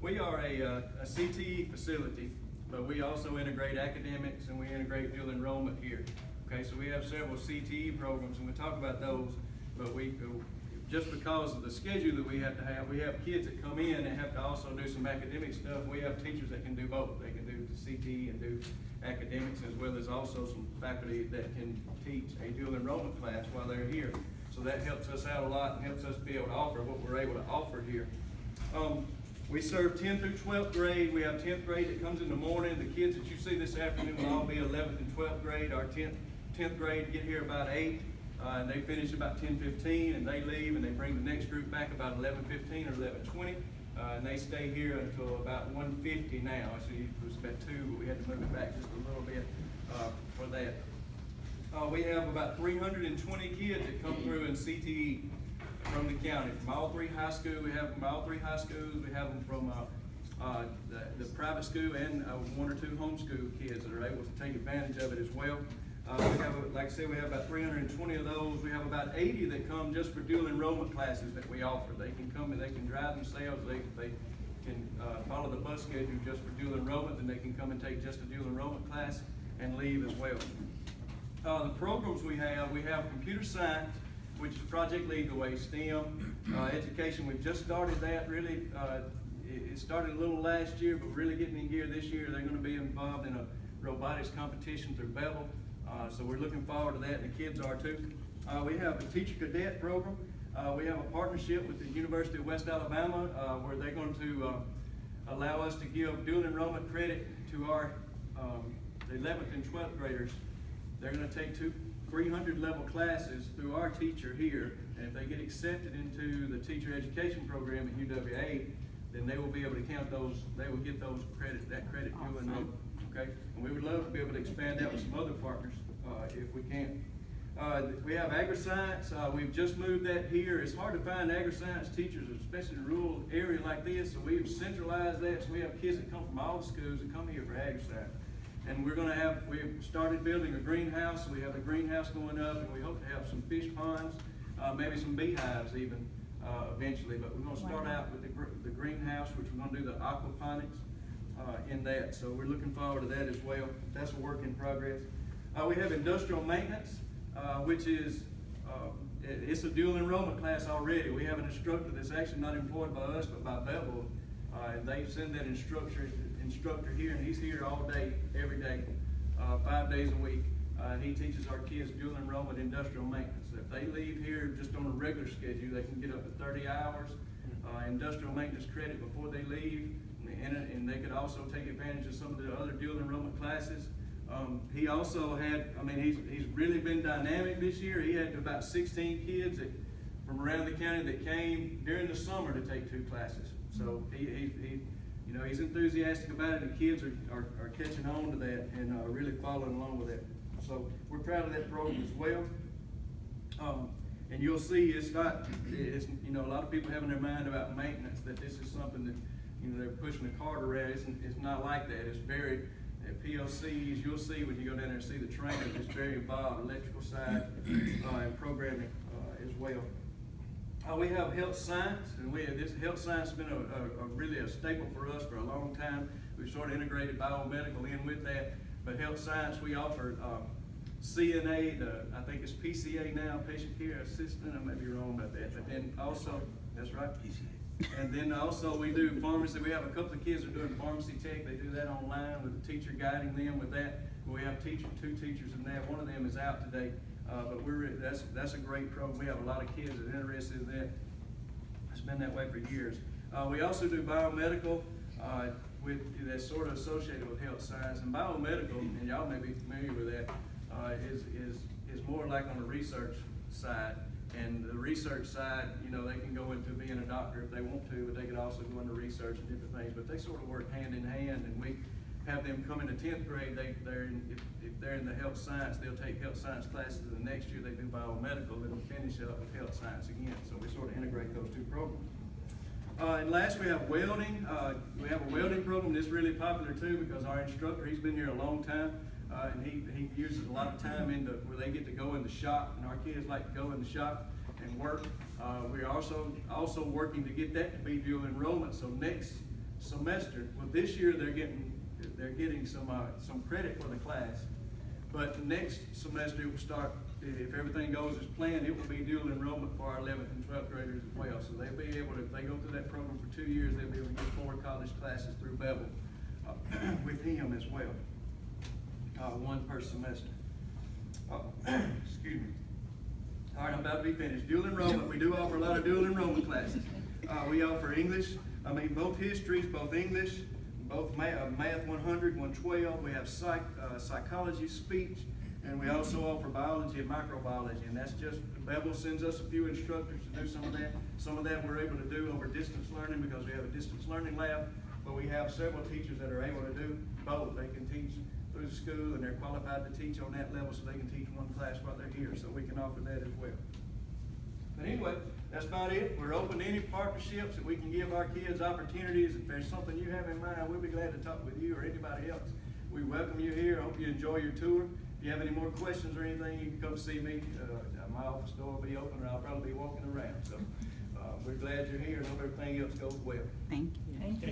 We are a CTE facility, but we also integrate academics and we integrate dual enrollment here. Okay, so we have several CTE programs and we talk about those, but just because of the schedule that we have kids that come in and have to also do some academic stuff. We have teachers that can do both. They can do the CTE and do academics, as well as also some faculty that can teach a dual enrollment class while they're here. So that helps us out a lot and helps us be able to offer what we're able to offer here. We serve 10th through 12th grade. We have 10th grade that comes in the morning. The kids that you see this afternoon will all be 11th and 12th grade. Our 10th grade get here about 8, and they finish about 10:15, and they leave, and they bring the next group back about 11:15 or 11:20, and they stay here until about 1:50 now. Actually, it was about 2, but we had to move it back just a little bit for that. We have about 320 kids that come through in CTE from the county, from all 3 high schools. We have from all 3 high schools. We have them from the private school and 1 or 2 homeschool kids that are able to take advantage of it as well. We have, like I said, we have about 320 of those. We have about 80 that come just for dual enrollment classes that we offer. They can come and they can drive themselves. They can follow the bus schedule just for dual enrollment, then they can come and take just a dual enrollment class and leave as well. The programs we have computer science, which is Project Lead the Way, STEM, education. We've just started that really. It started a little last year, but really getting in gear this year. They're going to be involved in a robotics competition through Bevel. So we're looking forward to that, and the kids are too. We have a teacher cadet program. We have a partnership with the University of West Alabama where they're going to allow us to give dual enrollment credit to our the 11th and 12th graders. They're going to take 300 level classes through our teacher here, and if they get accepted into the teacher education program at UWA, then they will be able to count those, they will get those credit dual enrollment. Okay, and we would love to be able to expand that with some other partners if we can. We have agri-science. We've just moved that here. It's hard to find agri-science teachers, especially in a rural area like this, so we've centralized that. So we have kids that come from all the schools that come here for agri-science. And we've started building a greenhouse. So we have a greenhouse going up, and we hope to have some fish ponds, maybe some beehives even eventually. But we're going to start out with the greenhouse, which we're going to do the aquaponics in that. So we're looking forward to that as well. That's a work in progress. We have industrial maintenance, which is it's a dual enrollment class already. We have an instructor that's actually not employed by us, but by Bevel. And they send that instructor here, and he's here all day, every day, 5 days a week. And he teaches our kids dual enrollment industrial maintenance. If they leave here just on a regular schedule, they can get up to 30 hours industrial maintenance credit before they leave, and they could also take advantage of some of the other dual enrollment classes. He also had, he's really been dynamic this year. He had about 16 kids from around the county that came during the summer to take 2 classes. So he's enthusiastic about it. The kids are catching on to that and really following along with it. So we're proud of that program as well. And you'll see it's a lot of people have in their mind about maintenance that this is something that they're pushing a cart around. It's not like that. It's very PLCs. You'll see when you go down there and see the trainers. It's very involved, electrical side and programming as well. We have health science, and this health science has been really a staple for us for a long time. We've sort of integrated biomedical in with that, but health science we offer CNA, I think it's PCA now, patient care assistant. I may be wrong about that, but then also that's right, PCA. And then also we do pharmacy. We have a couple of kids that are doing pharmacy tech. They do that online with a teacher guiding them with that. We have 2 teachers in that. One of them is out today. But that's a great program. We have a lot of kids that are interested in that. It's been that way for years. We also do biomedical, that's sort of associated with health science. And biomedical, and y'all may be familiar with that, is more like on the research side. And the research side, they can go into being a doctor if they want to, but they could also go into research and different things. But they sort of work hand in hand, and we have them come into 10th grade. If they're in the health science, they'll take health science classes, and the next year they do biomedical, and they'll finish up with health science again. So we sort of integrate those 2 programs. And last, we have welding. We have a welding program that's really popular too because our instructor, he's been here a long time, and he uses a lot of time where they get to go in the shop, and our kids like to go in the shop and work. We're also working to get that to be dual enrollment. So next semester. Well, this year they're getting some credit for the class. But next semester it will start, if everything goes as planned, it will be dual enrollment for our 11th and 12th graders as well. So they'll be able to, if they go through that program for 2 years, they'll be able to get 4 college classes through Bevel with him as well. 1 per semester. Excuse me. All right, I'm about to be finished. Dual enrollment, we do offer a lot of dual enrollment classes. We offer English, both histories, both English, both math 100, 112. We have psychology, speech, and we also offer biology and microbiology. And that's just, Bevel sends us a few instructors to do some of that. Some of that we're able to do over distance learning because we have a distance learning lab, but we have several teachers that are able to do both. They can teach through the school and they're qualified to teach on that level, so they can teach 1 class while they're here, so we can offer that as well. But anyway, that's about it. We're open to any partnerships that we can give our kids opportunities. If there's something you have in mind, we'll be glad to talk with you or anybody else. We welcome you here. I hope you enjoy your tour. If you have any more questions or anything, you can come see me. My office door will be open, or I'll probably be walking around. So we're glad you're here and hope everything else goes well. Thank you. Thank you.